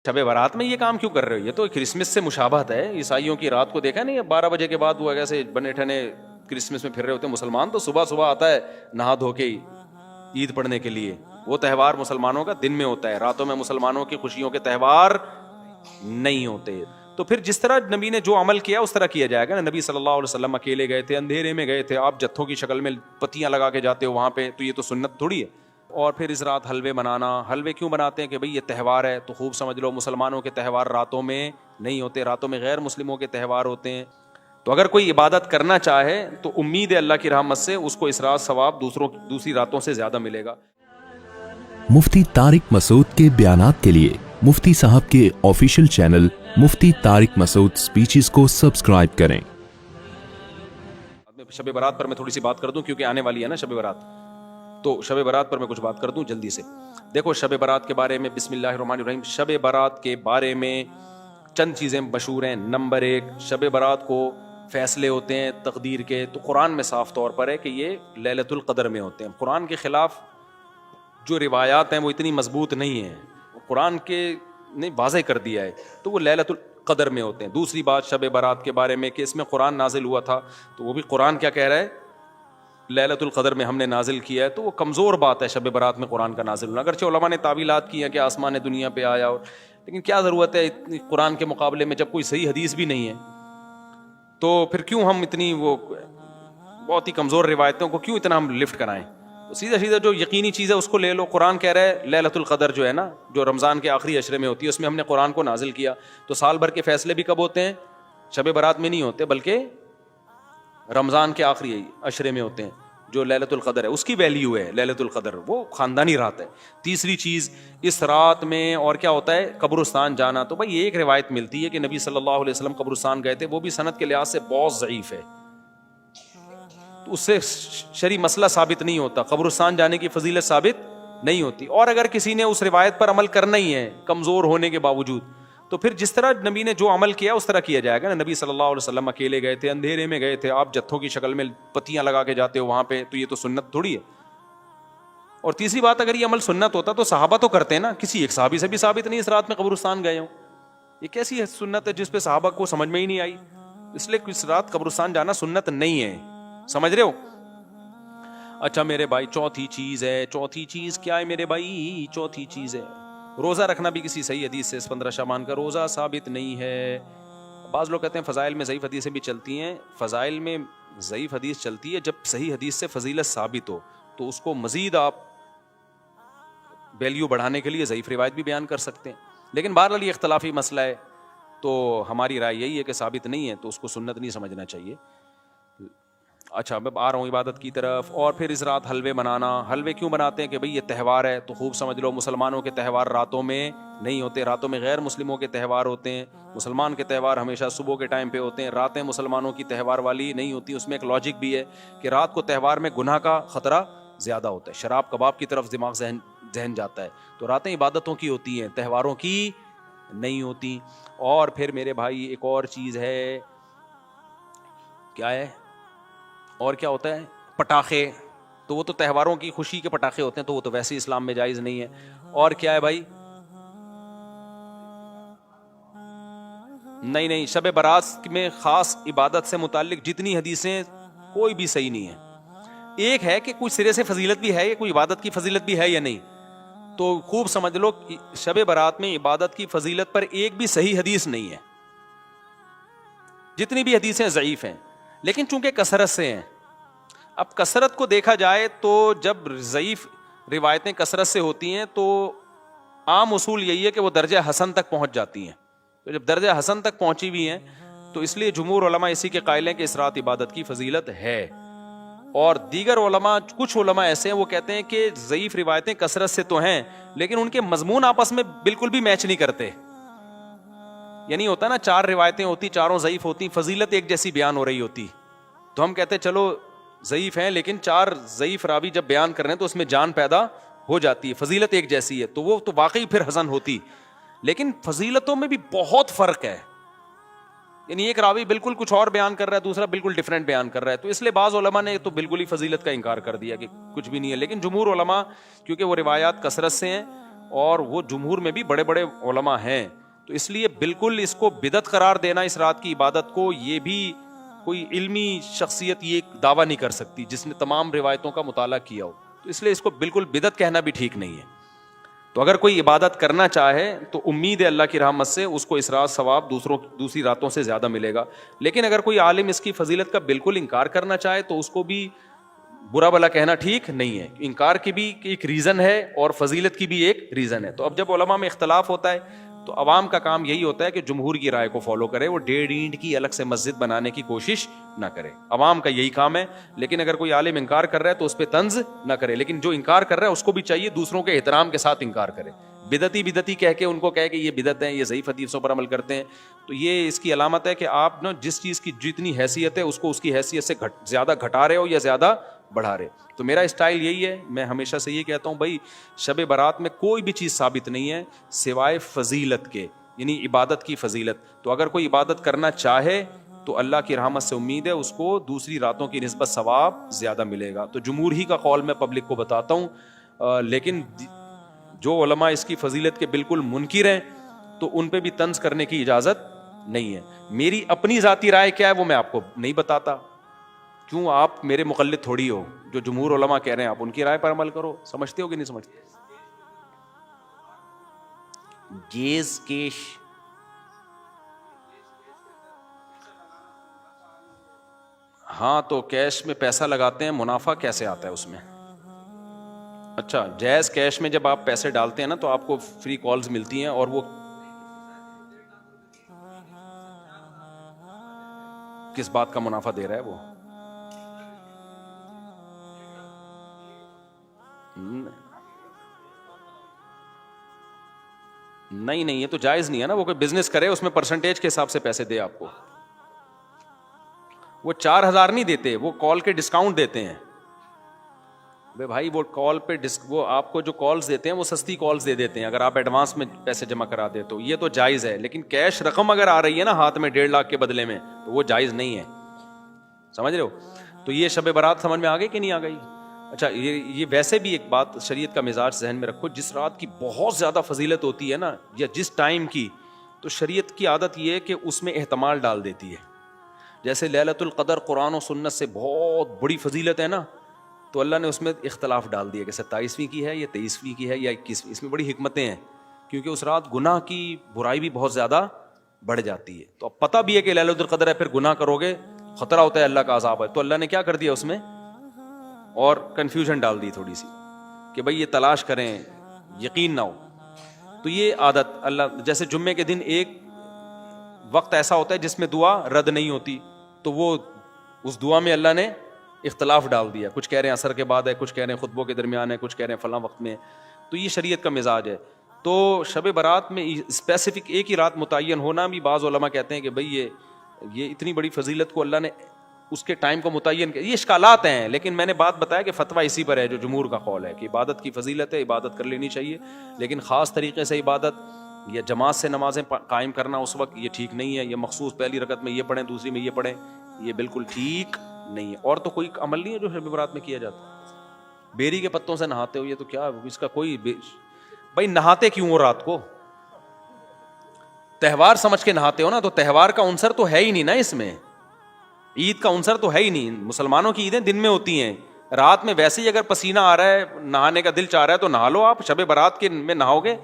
شب برات میں یہ کام کیوں کر رہے ہو؟ یہ تو کرسمس سے مشابہت ہے. عیسائیوں کی رات کو دیکھا نہیں, 12 بجے کے بعد وہ کیسے بنے ٹھنے کرسمس میں پھر رہے ہوتے ہیں. مسلمان تو صبح صبح آتا ہے نہا دھو کے عید پڑھنے کے لیے. وہ تہوار مسلمانوں کا دن میں ہوتا ہے, راتوں میں مسلمانوں کی خوشیوں کے تہوار نہیں ہوتے. تو پھر جس طرح نبی نے جو عمل کیا اس طرح کیا جائے گا نا. نبی صلی اللہ علیہ وسلم اکیلے گئے تھے, اندھیرے میں گئے تھے, آپ جتھوں کی شکل میں پتیاں لگا کے جاتے ہو وہاں پہ, تو یہ تو سنت تھوڑی ہے. اور پھر اس رات حلوے بنانا. حلوے کیوں بناتے ہیں؟ کہ بھئی یہ تہوار ہے. تو خوب سمجھ لو مسلمانوں کے تہوار راتوں میں نہیں ہوتے, راتوں میں غیر مسلموں کے تہوار ہوتے ہیں. تو اگر کوئی عبادت کرنا چاہے تو امید ہے اللہ کی رحمت سے اس کو اس رات ثواب دوسری راتوں سے زیادہ ملے گا. مفتی طارق مسعود کے بیانات کے لیے مفتی صاحب کے آفیشیل چینل مفتی طارق مسعود سپیچز کو سبسکرائب کریں. شب برات پر میں تھوڑی سی بات کر دوں کیونکہ آنے والی ہے نا شب برات. تو شب برات پر میں کچھ بات کر دوں جلدی سے. دیکھو شب برات کے بارے میں بسم اللہ الرحمن الرحیم. شب برات کے بارے میں چند چیزیں مشہور ہیں. نمبر 1, شب برات کو فیصلے ہوتے ہیں تقدیر کے, تو قرآن میں صاف طور پر ہے کہ یہ لیلۃ القدر میں ہوتے ہیں. قرآن کے خلاف جو روایات ہیں وہ اتنی مضبوط نہیں ہیں, قرآن کے نے واضح کر دیا ہے, تو وہ لیلۃ القدر میں ہوتے ہیں. دوسری بات شب برات کے بارے میں کہ اس میں قرآن نازل ہوا تھا, تو وہ بھی قرآن کیا کہہ رہا ہے, لیلۃ القدر میں ہم نے نازل کیا ہے. تو وہ کمزور بات ہے شب برات میں قرآن کا نازل ہونا. اگرچہ علماء نے تعویلات کی ہیں کہ آسمان دنیا پہ آیا, اور لیکن کیا ضرورت ہے قرآن کے مقابلے میں جب کوئی صحیح حدیث بھی نہیں ہے, تو پھر کیوں ہم اتنی وہ بہت ہی کمزور روایتوں کو کیوں اتنا ہم لفٹ کرائیں. سیدھا جو یقینی چیز ہے اس کو لے لو. قرآن کہہ رہا ہے لیلۃ القدر جو ہے نا, جو رمضان کے آخری عشرے میں ہوتی ہے, اس میں ہم نے قرآن کو نازل کیا. تو سال بھر کے فیصلے بھی کب ہوتے ہیں؟ شب برات میں نہیں ہوتے, بلکہ رمضان کے آخری عشرے میں ہوتے ہیں. جو لیلۃ القدر ہے اس کی ویلیو ہے لیلۃ القدر, وہ خاندانی رات ہے. تیسری چیز, اس رات میں اور کیا ہوتا ہے, قبرستان جانا. تو بھائی ایک روایت ملتی ہے کہ نبی صلی اللہ علیہ وسلم قبرستان گئے تھے, وہ بھی سند کے لحاظ سے بہت ضعیف ہے, تو اس سے شرعی مسئلہ ثابت نہیں ہوتا, قبرستان جانے کی فضیلت ثابت نہیں ہوتی. اور اگر کسی نے اس روایت پر عمل کرنا ہی ہے کمزور ہونے کے باوجود, تو پھر جس طرح نبی نے جو عمل کیا اس طرح کیا جائے گا نا. نبی صلی اللہ علیہ وسلم اکیلے گئے تھے, اندھیرے میں گئے تھے, آپ جتھوں کی شکل میں پتیاں لگا کے جاتے ہو وہاں پہ, تو یہ تو سنت تھوڑی ہے. اور تیسری بات, اگر یہ عمل سنت ہوتا تو صحابہ تو کرتے ہیں نا, کسی ایک صحابی سے بھی ثابت نہیں اس رات میں قبرستان گئے ہوں. یہ کیسی سنت ہے جس پہ صحابہ کو سمجھ میں ہی نہیں آئی؟ اس لیے اس رات قبرستان جانا سنت نہیں ہے, سمجھ رہے ہو. اچھا میرے بھائی, چوتھی چیز ہے. چوتھی چیز کیا ہے میرے بھائی؟ چوتھی چیز ہے روزہ رکھنا. بھی کسی صحیح حدیث سے 15 شعبان کا روزہ ثابت نہیں ہے. بعض لوگ کہتے ہیں فضائل میں ضعیف حدیثیں بھی چلتی ہیں. فضائل میں ضعیف حدیث چلتی ہے جب صحیح حدیث سے فضیلت ثابت ہو, تو اس کو مزید آپ ویلیو بڑھانے کے لیے ضعیف روایت بھی بیان کر سکتے ہیں. لیکن بہرحال یہ اختلافی مسئلہ ہے, تو ہماری رائے یہی ہے کہ ثابت نہیں ہے تو اس کو سنت نہیں سمجھنا چاہیے. اچھا میں آ رہا ہوں عبادت کی طرف. اور پھر اس رات حلوے بنانا. حلوے کیوں بناتے ہیں؟ کہ بھئی یہ تہوار ہے. تو خوب سمجھ لو مسلمانوں کے تہوار راتوں میں نہیں ہوتے, راتوں میں غیر مسلموں کے تہوار ہوتے ہیں. مسلمان کے تہوار ہمیشہ صبح کے ٹائم پہ ہوتے ہیں, راتیں مسلمانوں کی تہوار والی نہیں ہوتی. اس میں ایک لاجک بھی ہے کہ رات کو تہوار میں گناہ کا خطرہ زیادہ ہوتا ہے, شراب کباب کی طرف دماغ ذہن جاتا ہے. تو راتیں عبادتوں کی ہوتی ہیں, تہواروں کی نہیں ہوتی. اور پھر میرے بھائی ایک اور چیز ہے, کیا ہے اور کیا ہوتا ہے؟ پٹاخے. تو وہ تو تہواروں کی خوشی کے پٹاخے ہوتے ہیں, تو وہ تو ویسے اسلام میں جائز نہیں ہے. اور کیا ہے بھائی؟ نہیں, شب برات میں خاص عبادت سے متعلق جتنی حدیثیں کوئی بھی صحیح نہیں ہے. ایک ہے کہ کوئی سرے سے فضیلت بھی ہے, یا کوئی عبادت کی فضیلت بھی ہے یا نہیں. تو خوب سمجھ لو شب برات میں عبادت کی فضیلت پر ایک بھی صحیح حدیث نہیں ہے. جتنی بھی حدیثیں ضعیف ہیں, لیکن چونکہ کثرت سے ہیں. اب کثرت کو دیکھا جائے تو جب ضعیف روایتیں کثرت سے ہوتی ہیں تو عام اصول یہی ہے کہ وہ درجہ حسن تک پہنچ جاتی ہیں. تو جب درجہ حسن تک پہنچی ہوئی ہیں تو اس لیے جمہور علماء اسی کے قائل ہیں کہ اس رات عبادت کی فضیلت ہے. اور دیگر علماء, کچھ علماء ایسے ہیں وہ کہتے ہیں کہ ضعیف روایتیں کثرت سے تو ہیں, لیکن ان کے مضمون آپس میں بالکل بھی میچ نہیں کرتے. یعنی ہوتا نا 4 روایتیں ہوتی, چاروں ضعیف ہوتی, فضیلت ایک جیسی بیان ہو رہی ہوتی, تو ہم کہتے چلو ضعیف ہیں, لیکن 4 ضعیف راوی جب بیان کر رہے ہیں تو اس میں جان پیدا ہو جاتی ہے, فضیلت ایک جیسی ہے, تو وہ تو واقعی پھر حسن ہوتی. لیکن فضیلتوں میں بھی بہت فرق ہے. یعنی ایک راوی بالکل کچھ اور بیان کر رہا ہے, دوسرا بالکل ڈیفرنٹ بیان کر رہا ہے. تو اس لیے بعض علماء نے تو بالکل ہی فضیلت کا انکار کر دیا کہ کچھ بھی نہیں ہے. لیکن جمہور علماء کیونکہ وہ روایات کثرت سے ہیں اور وہ جمہور میں بھی بڑے بڑے علماء ہیں. تو اس لیے بالکل اس کو بدعت قرار دینا اس رات کی عبادت کو, یہ بھی کوئی علمی شخصیت یہ دعویٰ نہیں کر سکتی جس نے تمام روایتوں کا مطالعہ کیا ہو. تو اس لیے اس کو بالکل بدعت کہنا بھی ٹھیک نہیں ہے. تو اگر کوئی عبادت کرنا چاہے تو امید ہے اللہ کی رحمت سے اس کو اس رات ثواب دوسری راتوں سے زیادہ ملے گا. لیکن اگر کوئی عالم اس کی فضیلت کا بالکل انکار کرنا چاہے تو اس کو بھی برا بلا کہنا ٹھیک نہیں ہے. انکار کی بھی ایک ریزن ہے اور فضیلت کی بھی ایک ریزن ہے. تو اب جب علماء میں اختلاف ہوتا ہے تو عوام کا کام یہی ہوتا ہے کہ جمہور کی رائے کو فالو کرے, وہ 1.5 اینٹ کی الگ سے مسجد بنانے کی کوشش نہ کرے. عوام کا یہی کام ہے. لیکن اگر کوئی عالم انکار کر رہا ہے تو اس پہ طنز نہ کرے, لیکن جو انکار کر رہا ہے اس کو بھی چاہیے دوسروں کے احترام کے ساتھ انکار کرے. بدعتی کہہ کے ان کو کہے کہ یہ بدعت ہیں, یہ ضعیف حدیثوں پر عمل کرتے ہیں, تو یہ اس کی علامت ہے کہ آپ نا جس چیز کی جتنی حیثیت ہے اس کو اس کی حیثیت سے زیادہ گھٹا رہے ہو یا زیادہ بڑھا رہے. تو میرا اسٹائل یہی ہے, میں ہمیشہ سے یہ کہتا ہوں بھائی شب برات میں کوئی بھی چیز ثابت نہیں ہے سوائے فضیلت کے, یعنی عبادت کی فضیلت. تو اگر کوئی عبادت کرنا چاہے تو اللہ کی رحمت سے امید ہے اس کو دوسری راتوں کی نسبت ثواب زیادہ ملے گا. تو جمہور ہی کا قول میں پبلک کو بتاتا ہوں, لیکن جو علماء اس کی فضیلت کے بالکل منکر ہیں تو ان پہ بھی طنز کرنے کی اجازت نہیں ہے. میری اپنی ذاتی رائے کیا ہے وہ میں آپ کو نہیں بتاتا, کیوں آپ میرے مقلد تھوڑی ہو. جو جمہور علماء کہہ رہے ہیں آپ ان کی رائے پر عمل کرو. سمجھتے ہو کہ نہیں سمجھتے؟ گیز کیش ہاں, تو کیش میں پیسہ لگاتے ہیں, منافع کیسے آتا ہے اس میں؟ اچھا, جائز کیش میں جب آپ پیسے ڈالتے ہیں نا تو آپ کو فری کالز ملتی ہیں, اور وہ کس بات کا منافع دے رہا ہے وہ؟ نہیں, یہ تو جائز نہیں ہے نا. وہ کوئی بزنس کرے اس میں پرسنٹیج کے حساب سے پیسے دے آپ کو. وہ 4,000 نہیں دیتے, وہ کال کے ڈسکاؤنٹ دیتے ہیں. بھائی وہ کال پہ وہ آپ کو جو کالز دیتے ہیں وہ سستی کالز دے دیتے ہیں اگر آپ ایڈوانس میں پیسے جمع کرا دے تو. یہ تو جائز ہے, لیکن کیش رقم اگر آ رہی ہے نا ہاتھ میں 1.5 لاکھ کے بدلے میں تو وہ جائز نہیں ہے. سمجھ رہے ہو؟ تو یہ شب برات سمجھ میں آ گئی کہ نہیں آ گئی؟ اچھا, یہ ویسے بھی ایک بات شریعت کا مزاج ذہن میں رکھو, جس رات کی بہت زیادہ فضیلت ہوتی ہے نا یا جس ٹائم کی, تو شریعت کی عادت یہ ہے کہ اس میں احتمال ڈال دیتی ہے. جیسے لیلۃ القدر قرآن و سنت سے بہت بڑی فضیلت ہے نا, تو اللہ نے اس میں اختلاف ڈال دیا کہ 27ویں کی ہے یا 23ویں کی ہے یا 21ویں. اس میں بڑی حکمتیں ہیں, کیونکہ اس رات گناہ کی برائی بھی بہت زیادہ بڑھ جاتی ہے. تو اب پتہ بھی ہے کہ لیلۃ القدر ہے, پھر گناہ کرو گے خطرہ ہوتا ہے اللہ کا عذاب ہے. تو اللہ نے کیا کر دیا اس میں, اور کنفیوژن ڈال دی تھوڑی سی کہ بھئی یہ تلاش کریں, یقین نہ ہو. تو یہ عادت اللہ, جیسے جمعے کے دن ایک وقت ایسا ہوتا ہے جس میں دعا رد نہیں ہوتی, تو وہ اس دعا میں اللہ نے اختلاف ڈال دیا. کچھ کہہ رہے ہیں عصر کے بعد ہے, کچھ کہہ رہے ہیں خطبوں کے درمیان ہے, کچھ کہہ رہے ہیں فلاں وقت میں. تو یہ شریعت کا مزاج ہے. تو شب برات میں اسپیسیفک ایک ہی رات متعین ہونا بھی, بعض علماء کہتے ہیں کہ بھئی یہ اتنی بڑی فضیلت کو اللہ نے اس کے ٹائم کو متعین کیا. یہ اشکالات ہیں, لیکن میں نے بات بتایا کہ فتویٰ اسی پر ہے جو جمہور کا قول ہے کہ عبادت کی فضیلت ہے, عبادت کر لینی چاہیے, لیکن خاص طریقے سے عبادت یا جماعت سے نمازیں قائم کرنا اس وقت یہ ٹھیک نہیں ہے. یہ مخصوص پہلی رکعت میں یہ پڑھیں, دوسری میں یہ پڑھیں, یہ بالکل ٹھیک نہیں ہے. اور تو کوئی عمل نہیں ہے جو شب برات میں کیا جاتا. بیری کے پتوں سے نہاتے ہو, یہ تو کیا اس کا کوئی بھائی نہاتے کیوں ہو رات کو؟ تہوار سمجھ کے نہاتے ہو نا, تو تہوار کا عنصر تو ہے ہی نہیں نا اس میں, عید کا عنصر تو ہے ہی نہیں. مسلمانوں کی عیدیں دن میں ہوتی ہیں, رات میں ویسے ہی اگر پسینہ آ رہا ہے, نہانے کا دل چاہ رہا ہے تو نہا لو. آپ شب برات کے میں نہاؤ گے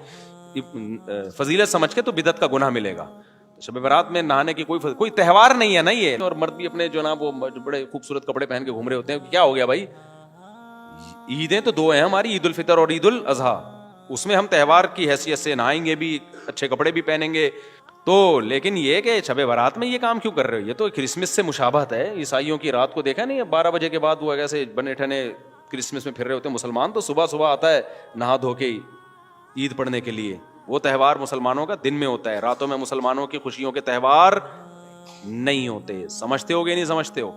فضیلت سمجھ کے تو بدعت کا گناہ ملے گا. شب برات میں نہانے کی کوئی تہوار نہیں ہے نا یہ. اور مرد بھی اپنے جو نا وہ بڑے خوبصورت کپڑے پہن کے گھوم رہے ہوتے ہیں, کیا ہو گیا بھائی؟ عیدیں تو 2 ہیں ہماری, عید الفطر اور عید الاضحیٰ. اس میں ہم تہوار کی حیثیت سے نہائیں گے بھی, اچھے کپڑے بھی پہنیں گے. تو لیکن یہ کہ شب برات میں یہ کام کیوں کر رہے ہو؟ یہ تو کرسمس سے مشابہت ہے. عیسائیوں کی رات کو دیکھا نہیں, 12 بجے کے بعد وہ ایسے بنے ٹھنے کرسمس میں پھر رہے ہوتے ہیں. مسلمان تو صبح صبح آتا ہے نہا دھو کے عید پڑھنے کے لیے. وہ تہوار مسلمانوں کا دن میں ہوتا ہے, راتوں میں مسلمانوں کی خوشیوں کے تہوار نہیں ہوتے. سمجھتے ہو گے نہیں سمجھتے ہو؟